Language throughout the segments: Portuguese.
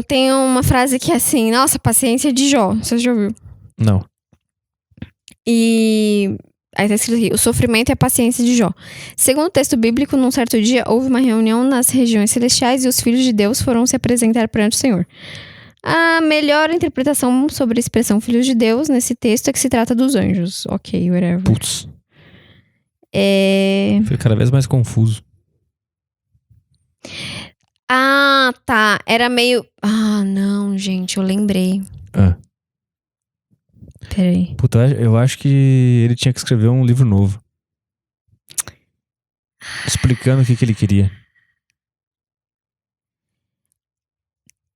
Tem uma frase que é assim, nossa, paciência de Jó. Você já ouviu? Não. E aí tá escrito aqui, o sofrimento é a paciência de Jó. Segundo o texto bíblico, num certo dia, houve uma reunião nas regiões celestiais e os filhos de Deus foram se apresentar perante o Senhor. A melhor interpretação sobre a expressão filhos de Deus nesse texto é que se trata dos anjos. Ok, whatever. Putz. Foi cada vez mais confuso. Ah, tá. Era meio... Ah, não, gente, eu lembrei. Peraí. Puta, eu acho que ele tinha que escrever um livro novo. Explicando o que ele queria.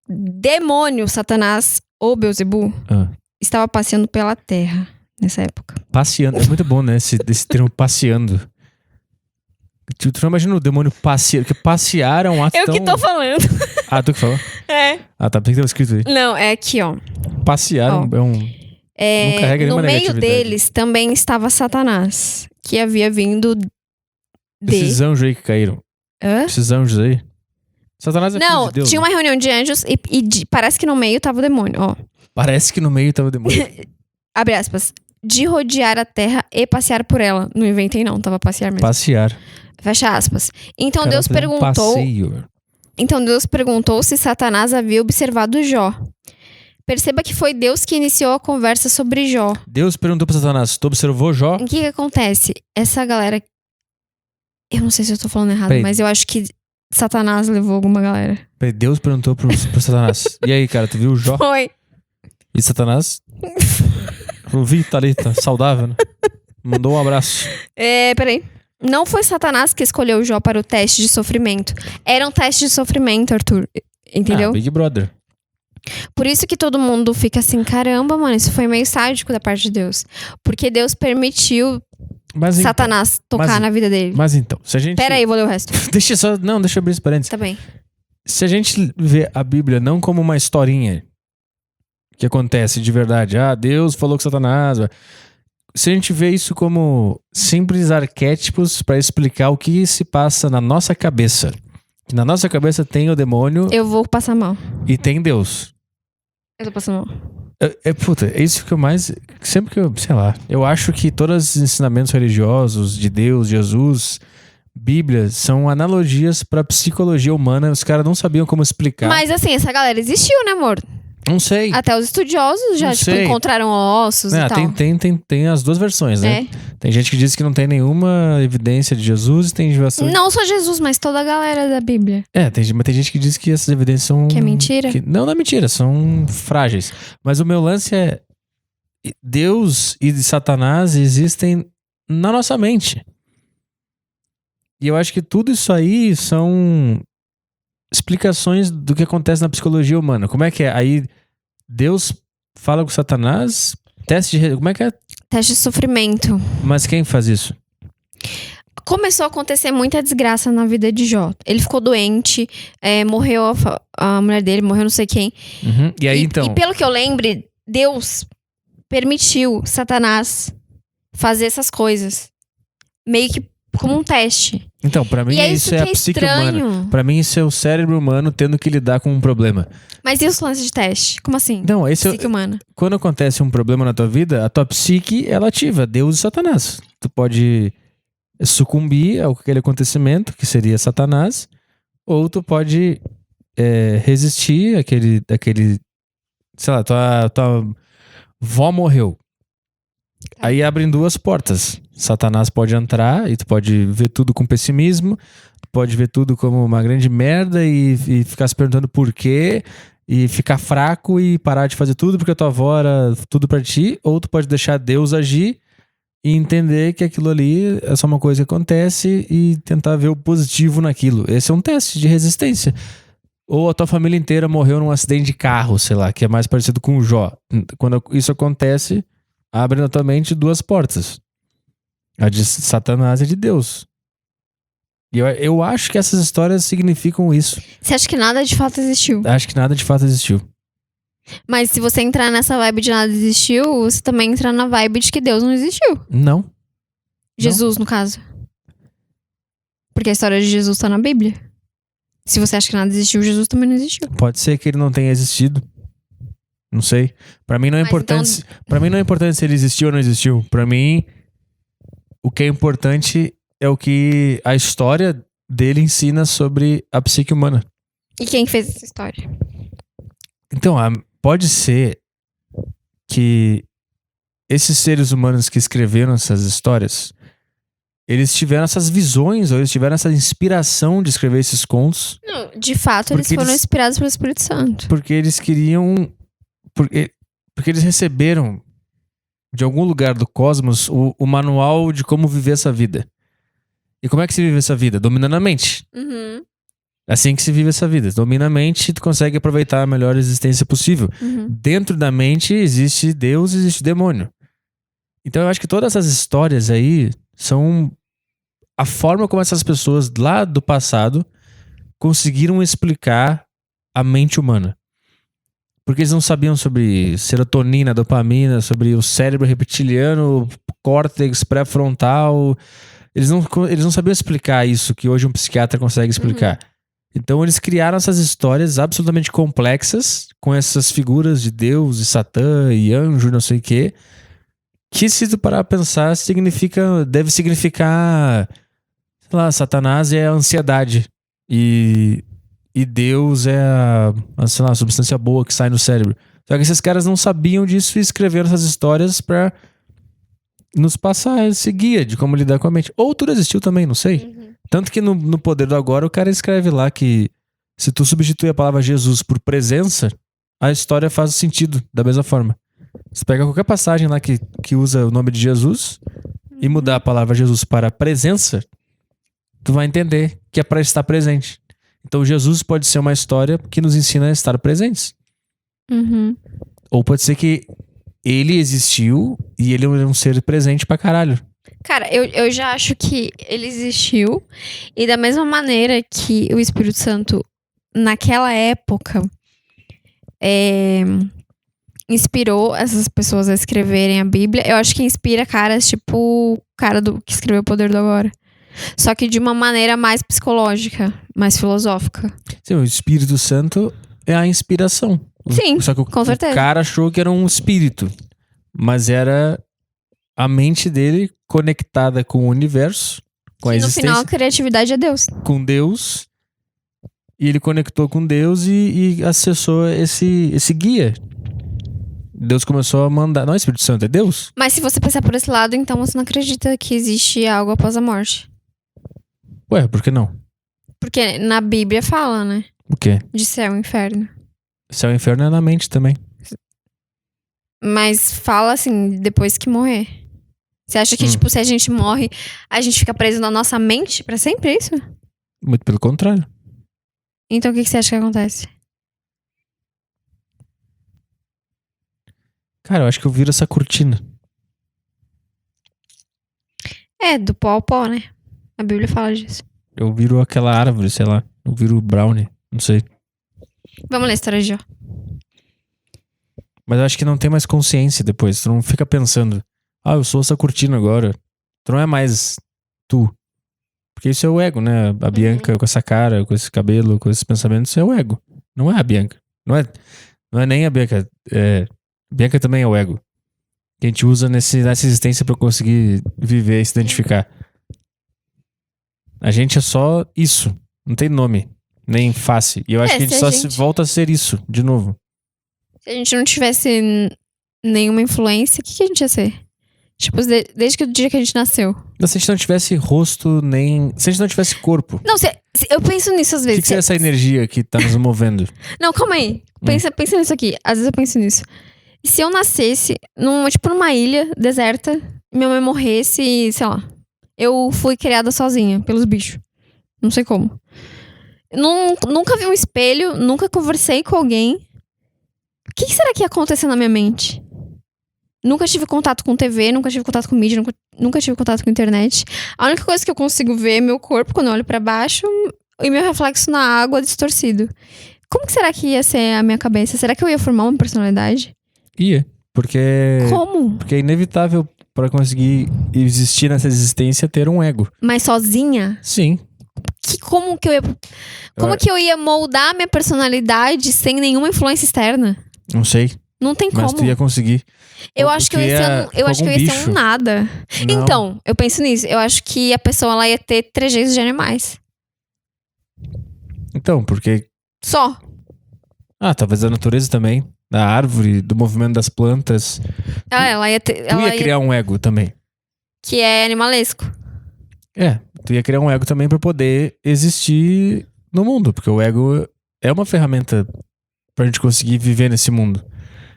Demônio, Satanás ou Beelzebub estava passeando pela terra nessa época. Passeando. É muito bom, né? Esse termo passeando. Tu não imagina o demônio passeando. Porque passear é um ato Eu que tô falando. Ah, tu que falou? É. Ah, tá. Tem que ter escrito aí. Não, é aqui, ó. Passear Ó. Não carrega no nenhuma meio negatividade. deles também estava Satanás, que havia vindo Esses anjos aí que caíram. Hã? Esses anjos aí. Satanás é filho Não, de Deus. tinha uma reunião de anjos e parece que no meio tava o demônio, ó. Parece que no meio tava o demônio. Abre aspas. De rodear a terra e passear por ela. Não inventei não, tava passear mesmo. Passear. Fecha aspas. Então Cara, Deus fazer perguntou... passeio. Então Deus perguntou se Satanás havia observado Jó. Perceba que foi Deus que iniciou a conversa sobre Jó. Deus perguntou pra Satanás, tu observou Jó? O que acontece? Essa galera... Eu não sei se eu tô falando errado, Peraí. mas eu acho que Satanás levou alguma galera. Deus perguntou pro Satanás. E aí, cara, tu viu Jó? Foi. E Satanás? Eu vi, tá ali, tá saudável, né? Mandou um abraço. Peraí. Não foi Satanás que escolheu Jó para o teste de sofrimento. Era um teste de sofrimento, Arthur. Entendeu? Big Brother. Por isso que todo mundo fica assim, caramba, mano, isso foi meio sádico da parte de Deus. Porque Deus permitiu Satanás tocar na vida dele. Mas então, se a gente... Pera aí, vou ler o resto. Deixa eu abrir esse parênteses. Tá bem. Se a gente vê a Bíblia não como uma historinha que acontece de verdade, Deus falou com Satanás... Se a gente vê isso como simples arquétipos para explicar o que se passa na nossa cabeça. Que na nossa cabeça tem o demônio... Eu vou passar mal. E tem Deus. Eu tô passando mal. É isso que eu mais... Sempre que eu... Sei lá. Eu acho que todos os ensinamentos religiosos de Deus, Jesus, Bíblia, são analogias pra psicologia humana. Os caras não sabiam como explicar. Mas assim, essa galera existiu, né, amor? Não sei. Até os estudiosos já, encontraram ossos e tal. Tem as duas versões, né? Tem gente que diz que não tem nenhuma evidência de Jesus e tem versões... Não só Jesus, mas toda a galera da Bíblia. Mas tem gente que diz que essas evidências são... Que é mentira? Não é mentira, são frágeis. Mas o meu lance é... Deus e Satanás existem na nossa mente. E eu acho que tudo isso aí são explicações do que acontece na psicologia humana. Como é que é? Aí Deus fala com Satanás, teste de... Como é que é? Teste de sofrimento. Mas quem faz isso? Começou a acontecer muita desgraça na vida de Jó. Ele ficou doente, morreu a mulher dele, morreu não sei quem. Uhum. E aí, então... E pelo que eu lembre, Deus permitiu Satanás fazer essas coisas. Meio que como um teste. Então, pra mim isso é a psique humana. Pra mim isso é o cérebro humano tendo que lidar com um problema. Mas e os lances de teste? Como assim? Não, psique humana. Quando acontece um problema na tua vida, a tua psique, ela ativa Deus e Satanás. Tu pode sucumbir àquele acontecimento, que seria Satanás, ou tu pode resistir àquele... Sei lá, tua vó morreu. Aí abrem duas portas. Satanás pode entrar e tu pode ver tudo com pessimismo, tu pode ver tudo como uma grande merda e ficar se perguntando por quê, e ficar fraco e parar de fazer tudo porque a tua avó era tudo pra ti, ou tu pode deixar Deus agir e entender que aquilo ali é só uma coisa que acontece e tentar ver o positivo naquilo. Esse é um teste de resistência. Ou a tua família inteira morreu num acidente de carro, sei lá, que é mais parecido com o Jó. Quando isso acontece, abre na tua mente duas portas. A de Satanás e de Deus. E eu acho que essas histórias significam isso. Você acha que nada de fato existiu? Acho que nada de fato existiu. Mas se você entrar nessa vibe de nada existiu, você também entra na vibe de que Deus não existiu. Não. Jesus, no caso. Porque a história de Jesus tá na Bíblia. Se você acha que nada existiu, Jesus também não existiu. Pode ser que ele não tenha existido. Não sei. Pra mim não é Mas importante. Para mim não é importante se ele existiu ou não existiu. Pra mim, o que é importante é o que a história dele ensina sobre a psique humana. E quem fez essa história? Então, pode ser que esses seres humanos que escreveram essas histórias, eles tiveram essas visões, ou eles tiveram essa inspiração de escrever esses contos, Não, de fato, eles Porque foram eles- inspirados pelo Espírito Santo. porque eles queriam. Porque eles receberam de algum lugar do cosmos o manual de como viver essa vida. E como é que se vive essa vida? Dominando a mente. Uhum, É assim que se vive essa vida. Domina a mente, tu consegue aproveitar a melhor existência possível. uhum. Dentro da mente existe Deus, existe demônio. Então eu acho que todas essas histórias aí são a forma como essas pessoas lá do passado conseguiram explicar a mente humana. Porque eles não sabiam sobre serotonina, dopamina, sobre o cérebro reptiliano, córtex pré-frontal. Eles não sabiam explicar isso que hoje um psiquiatra consegue explicar. Então eles criaram essas histórias absolutamente complexas, com essas figuras de Deus e Satã e anjo, não sei o quê, que se tu parar pra pensar, deve significar, sei lá, Satanás é a ansiedade e Deus é sei lá, a substância boa que sai no cérebro. Só que esses caras não sabiam disso e escreveram essas histórias pra nos passar esse guia de como lidar com a mente. Ou tudo existiu também, não sei. Tanto que no Poder do Agora o cara escreve lá que se tu substituir a palavra Jesus por presença, a história faz sentido da mesma forma. Você pega qualquer passagem lá que usa o nome de Jesus e mudar a palavra Jesus para presença, tu vai entender que é para estar presente. Então Jesus pode ser uma história que nos ensina a estar presentes. Uhum. Ou pode ser que ele existiu e ele é um ser presente pra caralho. Cara, eu já acho que ele existiu. E da mesma maneira que o Espírito Santo, naquela época, inspirou essas pessoas a escreverem a Bíblia, eu acho que inspira caras tipo o cara que escreveu O Poder do Agora. Só que de uma maneira mais psicológica, mais filosófica. Sim, o Espírito Santo é a inspiração. Sim, Só que com certeza. o cara achou que era um espírito, mas era a mente dele conectada com o universo, com a No existência, final, a criatividade é Deus. com Deus. E ele conectou com Deus e acessou esse guia. Deus começou a mandar. Não é Espírito Santo, é Deus? Mas se você pensar por esse lado, então você não acredita que existe algo após a morte. Ué, por que não? Porque na Bíblia fala, né? O quê? De céu e inferno. Céu e inferno é na mente também. Mas fala assim, depois que morrer. Você acha que, tipo, se a gente morre, a gente fica preso na nossa mente pra sempre, é isso? Muito pelo contrário. Então o que você acha que acontece? Cara, eu acho que eu viro essa cortina. É, do pó ao pó, né? A Bíblia fala disso. Eu viro aquela árvore, sei lá. Eu viro brownie, não sei. Vamos ler a história de Jó. Mas eu acho que não tem mais consciência depois. Tu não fica pensando, eu sou essa cortina agora. Tu não é mais tu. Porque isso é o ego, né? A Bianca com essa cara, com esse cabelo, com esses pensamentos, isso é o ego. Não é a Bianca. Não é nem a Bianca. Bianca também é o ego. Que a gente usa nessa existência pra conseguir viver e se identificar. A gente é só isso. Não tem nome. Nem face. E eu acho que a gente só se volta a ser isso, de novo. Se a gente não tivesse nenhuma influência, o que a gente ia ser? Tipo, desde o dia que a gente nasceu. Se a gente não tivesse rosto, nem... Se a gente não tivesse corpo. Não, eu penso nisso às vezes. O que é essa energia que tá nos movendo? Não, calma aí. Pensa nisso aqui. Às vezes eu penso nisso. E se eu nascesse numa ilha deserta, e minha mãe morresse e, sei lá, eu fui criada sozinha pelos bichos. Não sei como. Nunca vi um espelho, nunca conversei com alguém. O que será que ia acontecer na minha mente? Nunca tive contato com TV, nunca tive contato com mídia, nunca tive contato com internet. A única coisa que eu consigo ver é meu corpo quando eu olho pra baixo e meu reflexo na água distorcido. Como que será que ia ser a minha cabeça? Será que eu ia formar uma personalidade? Ia. Porque... Como? Porque é inevitável pra conseguir existir nessa existência ter um ego. Mas sozinha? Sim. Como que eu ia... Como que eu ia moldar minha personalidade sem nenhuma influência externa? Não sei, Não tem mas como. tu ia conseguir. Eu acho que eu ia ser um nada. Não. Então, eu penso nisso. Eu acho que a pessoa ela ia ter trejeitos de animais. Então, porque... Só. talvez da natureza também. Da árvore, do movimento das plantas. Ela ia ter... Tu ia criar um ego também. Que é animalesco. Tu ia criar um ego também pra poder existir no mundo. Porque o ego é uma ferramenta pra gente conseguir viver nesse mundo.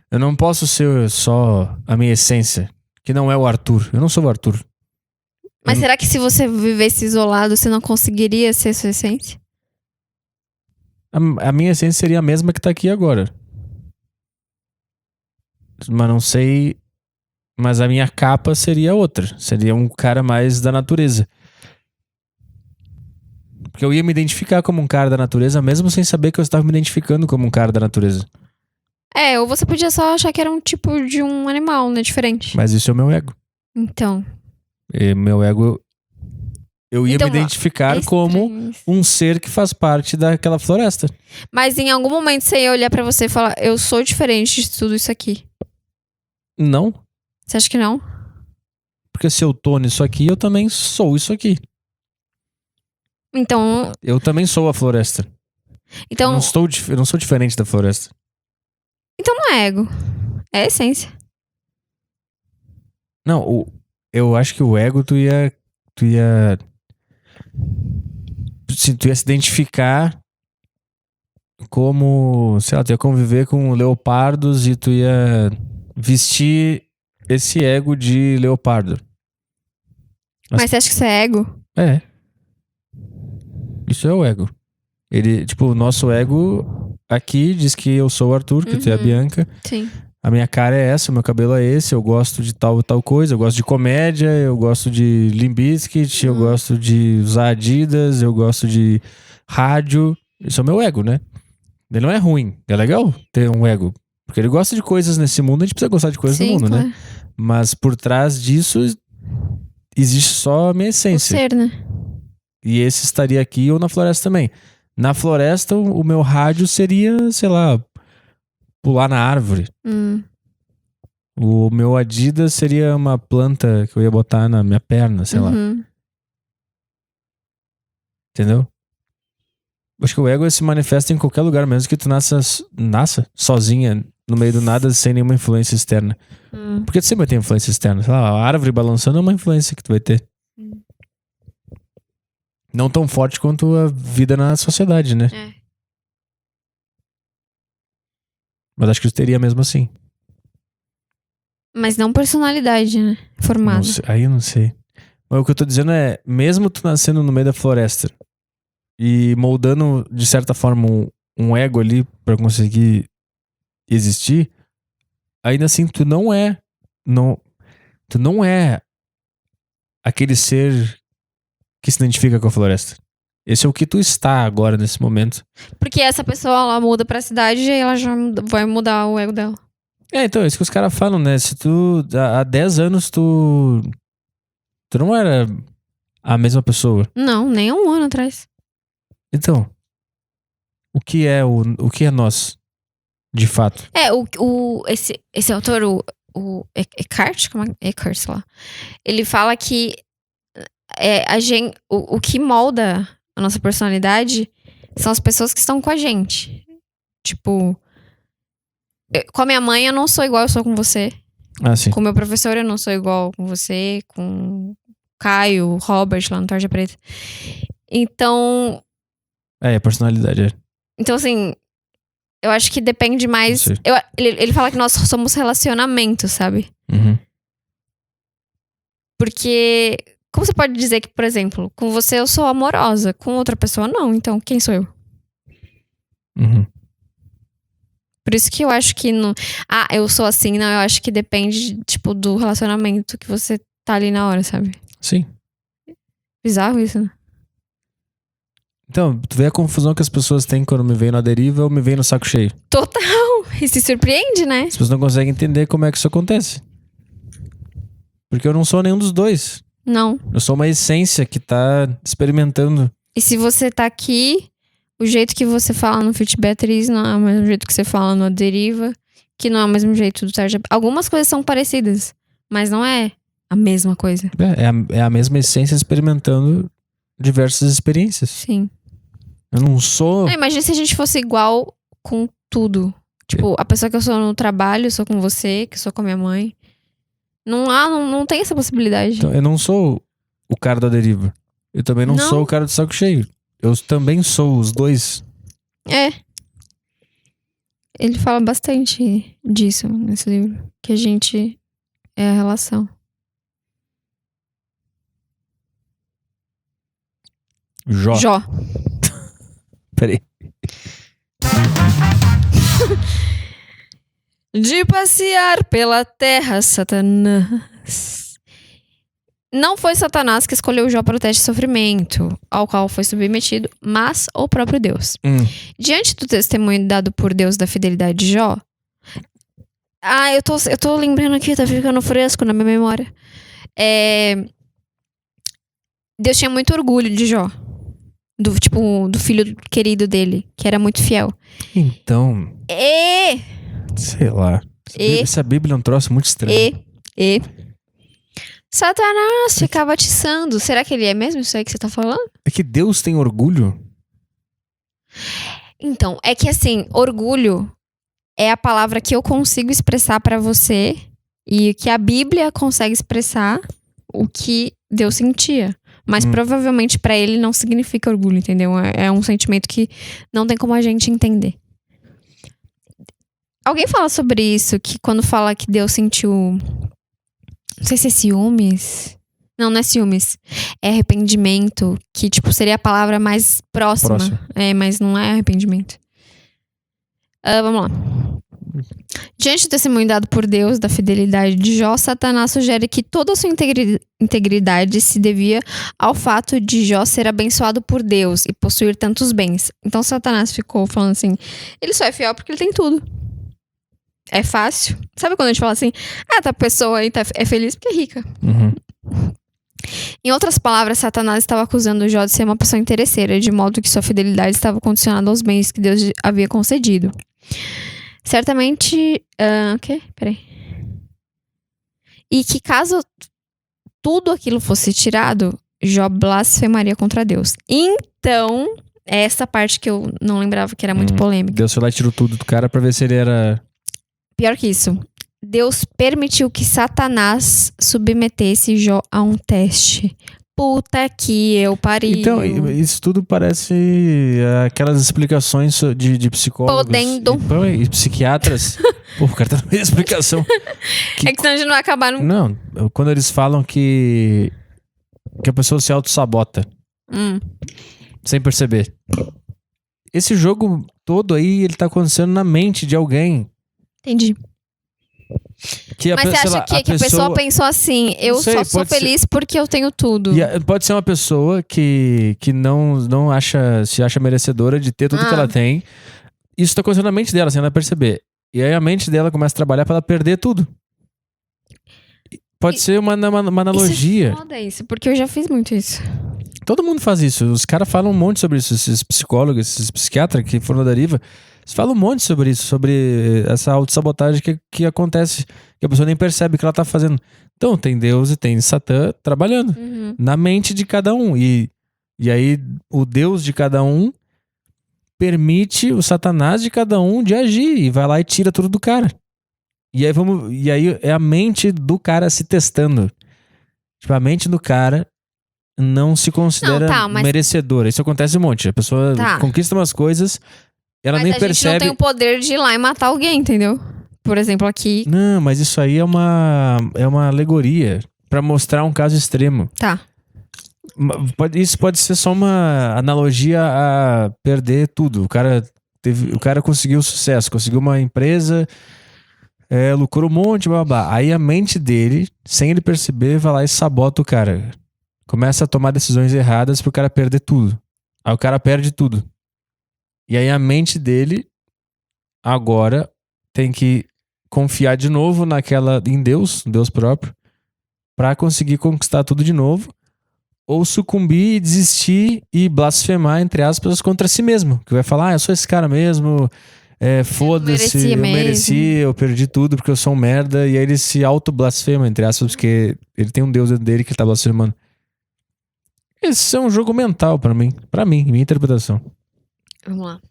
Eu não posso ser só a minha essência, que não é o Arthur. Eu não sou o Arthur. Mas será que se você vivesse isolado, você não conseguiria ser sua essência? A minha essência seria a mesma que tá aqui agora. Mas não sei... Mas a minha capa seria outra. Seria um cara mais da natureza. Porque eu ia me identificar como um cara da natureza, mesmo sem saber que eu estava me identificando como um cara da natureza. Ou você podia só achar que era um tipo de um animal, né? Diferente. Mas isso é o meu ego. Então. E meu ego... Eu ia Então, me identificar é como estranho isso. um ser que faz parte daquela floresta. Mas em algum momento você ia olhar pra você e falar, eu sou diferente de tudo isso aqui. Não. Você acha que não? Porque se eu tô nisso aqui, eu também sou isso aqui. Então... Eu também sou a floresta. Então Eu não sou diferente da floresta. Então não é ego. É essência. Não, eu acho que o ego tu ia se identificar como, sei lá, tu ia conviver com leopardos e tu ia vestir esse ego de leopardo. Mas você acha que isso é ego? É. Isso é o ego. Ele, tipo, o nosso ego aqui diz que eu sou o Arthur, que tu é a Bianca. Sim. A minha cara é essa, o meu cabelo é esse, eu gosto de tal coisa, eu gosto de comédia, eu gosto de Limp Bizkit, eu gosto de usar Adidas, eu gosto de rádio. Isso é o meu ego, né? Ele não é ruim, é legal ter um ego. Porque ele gosta de coisas nesse mundo, a gente precisa gostar de coisas no mundo, claro. né? Mas por trás disso existe só a minha O essência. ser, né? E esse estaria aqui ou na floresta também. Na floresta, o meu rádio seria, sei lá, pular na árvore. O meu Adidas seria uma planta que eu ia botar na minha perna, sei lá. Entendeu? Acho que o ego se manifesta em qualquer lugar, mesmo que tu nasça sozinha, no meio do nada, sem nenhuma influência externa. Porque tu sempre vai ter influência externa. Sei lá, a árvore balançando é uma influência que tu vai ter. Não tão forte quanto a vida na sociedade, né? Mas acho que eu teria mesmo assim. Mas não personalidade, né? Formada. Aí eu não sei. Mas o que eu tô dizendo é, mesmo tu nascendo no meio da floresta e moldando, de certa forma, um ego ali pra conseguir existir, ainda assim tu não é aquele ser que se identifica com a floresta. Esse é o que tu está agora, nesse momento. Porque essa pessoa, ela muda pra cidade e ela já vai mudar o ego dela. Então, é isso que os caras falam, né? Se tu, há 10 anos, tu não era a mesma pessoa. Não, nem há um ano atrás. Então, o que é nós, de fato? Esse autor, o Eckhart, como é? Eckhart, sei lá. Ele fala que o que molda a nossa personalidade são as pessoas que estão com a gente. Tipo, com a minha mãe eu não sou igual eu sou com você. Sim. Com o meu professor eu não sou igual com você, com o Caio, o Robert lá no Tarja Preta. Então... a personalidade, Então, assim, eu acho que depende mais... Ele fala que nós somos relacionamento, sabe? Porque... Como você pode dizer que, por exemplo, com você eu sou amorosa, com outra pessoa não, então quem sou eu? Por isso que eu acho que eu sou assim, não, eu acho que depende, tipo, do relacionamento que você tá ali na hora, sabe? Sim. Bizarro isso, né? Então, tu vê a confusão que as pessoas têm quando me veem na deriva ou me veem no saco cheio. Total! E se surpreende, né? As pessoas não conseguem entender como é que isso acontece. Porque eu não sou nenhum dos dois. Não. Eu sou uma essência que tá experimentando E se você tá aqui, o jeito que você fala no Fit Beatriz não é o mesmo jeito que você fala no Deriva, que não é o mesmo jeito do Tarja. Algumas coisas são parecidas, mas não é a mesma coisa. É a mesma essência experimentando diversas experiências. Sim. Eu não sou... Imagina se a gente fosse igual com tudo. Tipo, a pessoa que eu sou no trabalho, eu sou com você, que eu sou com a minha mãe. Não tem essa possibilidade. Então, eu não sou o cara da deriva. Eu também não sou o cara do saco cheio. Eu também sou os dois. Ele fala bastante disso nesse livro. Que a gente é a relação. Jó. Peraí. De passear pela terra, Satanás. Não foi Satanás que escolheu Jó para o teste de sofrimento, ao qual foi submetido, mas o próprio Deus. Diante do testemunho dado por Deus da fidelidade de Jó... eu tô lembrando aqui, tá ficando fresco na minha memória. Deus tinha muito orgulho de Jó. Do filho querido dele, que era muito fiel. Então... sei lá. Essa Bíblia é um troço muito estranho. Satanás ficava atiçando. Será que ele é mesmo isso aí que você tá falando? É que Deus tem orgulho? Então, é que assim, orgulho é a palavra que eu consigo expressar pra você e que a Bíblia consegue expressar o que Deus sentia. Mas provavelmente pra ele não significa orgulho, entendeu? É um sentimento que não tem como a gente entender. Alguém fala sobre isso, que quando fala que Deus sentiu... Não sei se é ciúmes. Não é ciúmes. É arrependimento, que tipo seria a palavra mais próxima. Mas não é arrependimento. Vamos lá. Diante do testemunho dado por Deus da fidelidade de Jó, Satanás sugere que toda a sua integridade se devia ao fato de Jó ser abençoado por Deus e possuir tantos bens. Então Satanás ficou falando assim, ele só é fiel porque ele tem tudo. É fácil. Sabe quando a gente fala assim, tá pessoa aí é feliz porque é rica. Em outras palavras, Satanás estava acusando Jó de ser uma pessoa interesseira, de modo que sua fidelidade estava condicionada aos bens que Deus havia concedido. Certamente... Peraí. E que caso tudo aquilo fosse tirado, Jó blasfemaria contra Deus. Então, essa parte que eu não lembrava que era muito polêmica. Deus foi lá e tirou tudo do cara pra ver se ele era... Pior que isso. Deus permitiu que Satanás submetesse Jó a um teste. Puta que eu pariu. Então, isso tudo parece aquelas explicações de psicólogos e psiquiatras. Pô, o cara tá na mesma explicação. É que senão a gente não vai acabar no... Não, quando eles falam que a pessoa se auto-sabota. Sem perceber. Esse jogo todo aí, ele tá acontecendo na mente de alguém. Entendi. Mas você acha que a pessoa pensou assim, eu só sou feliz porque eu tenho tudo. Pode ser uma pessoa que não se acha merecedora de ter tudo que ela tem. Isso tá acontecendo na mente dela, sem ela perceber. E aí a mente dela começa a trabalhar pra ela perder tudo. Pode ser uma analogia. Isso é foda isso, porque eu já fiz muito isso. Todo mundo faz isso. Os caras falam um monte sobre isso. Esses psicólogos, esses psiquiatras que foram da deriva. Eles falam um monte sobre isso, sobre essa autossabotagem que acontece, que a pessoa nem percebe que ela tá fazendo. Então, tem Deus e tem Satã trabalhando na mente de cada um. E aí, o Deus de cada um permite o Satanás de cada um de agir. E vai lá e tira tudo do cara. E aí é a mente do cara se testando. Tipo, a mente do cara não se considera merecedora. Isso acontece um monte. A pessoa conquista umas coisas... Ela nem percebe. Mas a gente não tem o poder de ir lá e matar alguém, entendeu? Por exemplo, aqui... Não, mas isso aí é uma alegoria pra mostrar um caso extremo. Tá. Isso pode ser só uma analogia a perder tudo. O cara conseguiu sucesso, conseguiu uma empresa, lucrou um monte, babá. Aí a mente dele, sem ele perceber, vai lá e sabota o cara. Começa a tomar decisões erradas pro cara perder tudo. Aí o cara perde tudo. E aí a mente dele agora tem que confiar de novo em Deus próprio, pra conseguir conquistar tudo de novo. ou sucumbir e desistir e blasfemar, entre aspas, contra si mesmo. Que vai falar, eu sou esse cara mesmo, foda-se, merecia eu mesmo. mereci, eu perdi tudo porque eu sou um merda. E aí ele se auto-blasfema, entre aspas, porque ele tem um Deus dentro dele que ele tá blasfemando. Esse é um jogo mental pra mim, minha interpretação. Vamos lá.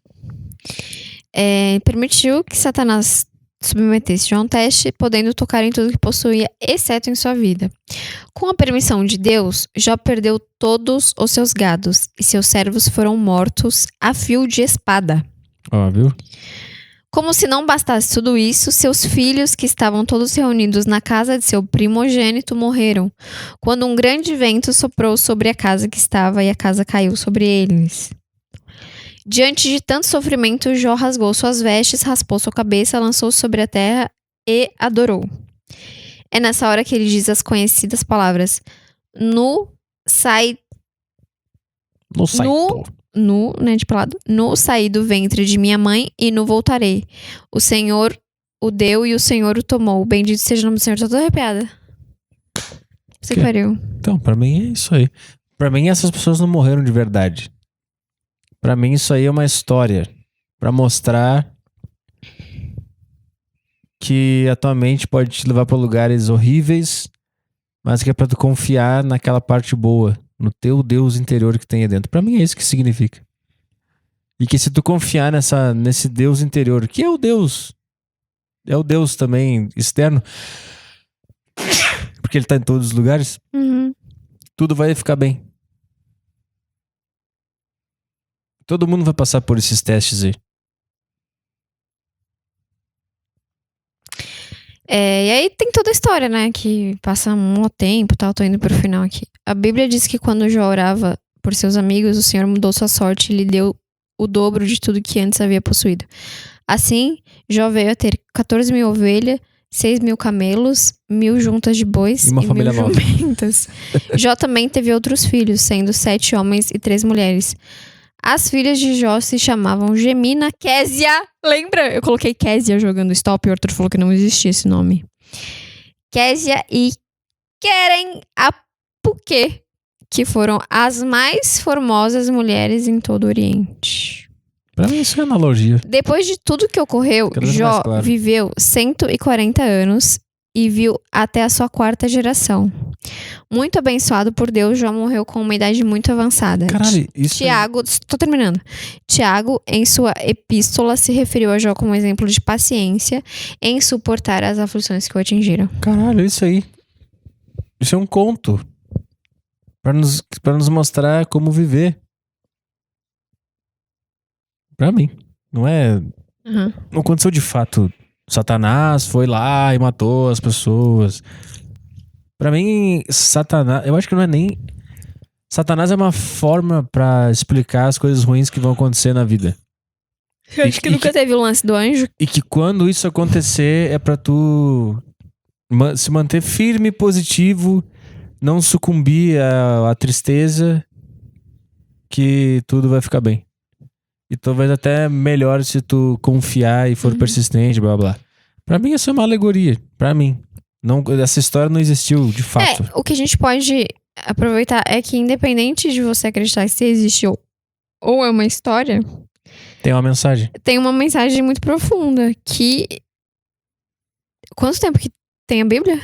Permitiu que Satanás submetesse Jó a um teste, podendo tocar em tudo que possuía, exceto em sua vida. Com a permissão de Deus, Jó perdeu todos os seus gados, e seus servos foram mortos a fio de espada. Ó, viu? Como se não bastasse tudo isso, seus filhos, que estavam todos reunidos na casa de seu primogênito, morreram, quando um grande vento soprou sobre a casa que estava, e a casa caiu sobre eles. Diante de tanto sofrimento, Jó rasgou suas vestes, raspou sua cabeça, lançou-se sobre a terra e adorou. É nessa hora que ele diz as conhecidas palavras: saí do ventre de minha mãe e no voltarei. O Senhor o deu e o Senhor o tomou. Bendito seja o nome do Senhor. Tô toda arrepiada. Você que pariu. Então, pra mim é isso aí. Pra mim, essas pessoas não morreram de verdade. Pra mim, isso aí é uma história pra mostrar que a tua mente pode te levar pra lugares horríveis, mas que é pra tu confiar naquela parte boa, no teu Deus interior que tem aí dentro. Pra mim é isso que significa. E que se tu confiar nesse Deus interior, que é o Deus também externo, porque ele tá em todos os lugares, tudo vai ficar bem. Todo mundo vai passar por esses testes aí. E aí tem toda a história, né? Que passa um tempo e tal. Tô indo pro final aqui. A Bíblia diz que quando Jó orava por seus amigos, o Senhor mudou sua sorte e lhe deu o dobro de tudo que antes havia possuído. Assim, Jó veio a ter 14.000 ovelhas, 6.000 camelos, 1.000 juntas de bois e uma família 1.000 jumentas. Jó também teve outros filhos, sendo 7 homens e 3 mulheres. As filhas de Jó se chamavam Gemina, Késia. Lembra? Eu coloquei Késia jogando stop e o Arthur falou que não existia esse nome. Késia e Querem Apuquê, que foram as mais formosas mulheres em todo o Oriente. Pra mim isso é analogia. Depois de tudo que ocorreu, Jó viveu 140 anos e viu até a sua 4ª geração. Muito abençoado por Deus, Jó morreu com uma idade muito avançada. Caralho, isso... Tiago, tô terminando. Tiago, em sua epístola, se referiu a Jó como exemplo de paciência em suportar as aflições que o atingiram. Caralho, isso aí. Isso é um conto. Pra nos mostrar como viver. Pra mim. Não é... Não aconteceu de fato. Satanás foi lá e matou as pessoas. Pra mim, Satanás... Eu acho que não é nem... Satanás é uma forma pra explicar as coisas ruins que vão acontecer na vida. Eu acho que nunca teve o lance do anjo. E que quando isso acontecer é pra tu se manter firme e positivo, não sucumbir à tristeza, que tudo vai ficar bem. E talvez até melhor se tu confiar e for persistente, blá blá. Pra mim isso é uma alegoria. Pra mim. Não, essa história não existiu de fato. O que a gente pode aproveitar é que independente de você acreditar se existiu ou é uma história... Tem uma mensagem. Tem uma mensagem muito profunda que... Quanto tempo que tem a Bíblia?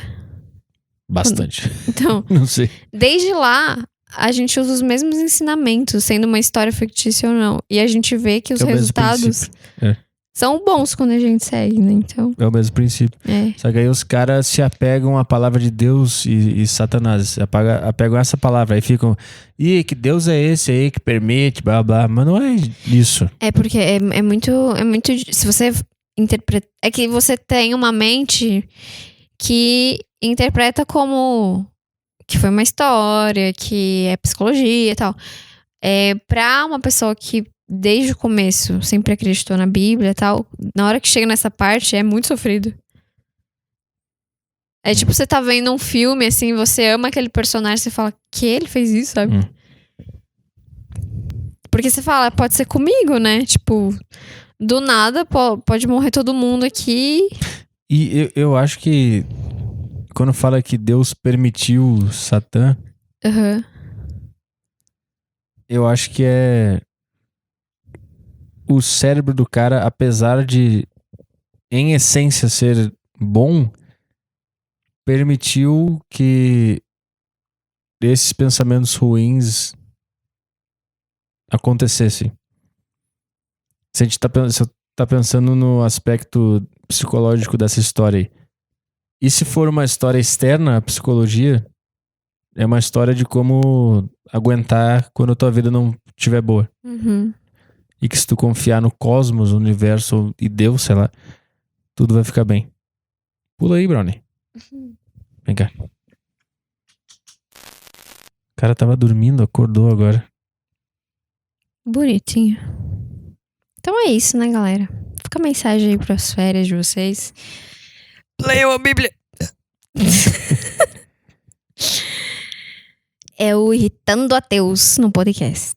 Bastante. Então... Não sei. Desde lá... A gente usa os mesmos ensinamentos, sendo uma história fictícia ou não. E a gente vê que os resultados são bons quando a gente segue, né? Então... É o mesmo princípio. Só que aí os caras se apegam à palavra de Deus e Satanás. Apegam a essa palavra. Aí ficam... Ih, que Deus é esse aí que permite, blá blá. Mas não é isso. É porque é muito... Se você interpreta... É que você tem uma mente que interpreta como... que foi uma história, que é psicologia e tal. Pra uma pessoa que desde o começo sempre acreditou na Bíblia e tal, na hora que chega nessa parte é muito sofrido. É tipo, você tá vendo um filme, assim, você ama aquele personagem, você fala, que ele fez isso, sabe? Porque você fala, pode ser comigo, né? Tipo, do nada pode morrer todo mundo aqui. E eu acho que quando fala que Deus permitiu Satã, Eu acho que é o cérebro do cara, apesar de, em essência, ser bom, permitiu que esses pensamentos ruins acontecessem. Se a gente tá pensando no aspecto psicológico dessa história aí. E se for uma história externa à psicologia, é uma história de como aguentar quando a tua vida não estiver boa. Uhum. E que se tu confiar no cosmos, no universo e Deus, sei lá, tudo vai ficar bem. Pula aí, Brownie. Vem cá. O cara tava dormindo, acordou agora. Bonitinho. Então é isso, né, galera? Fica a mensagem aí pras férias de vocês. Leiam a Bíblia. É o Irritando Ateus no podcast.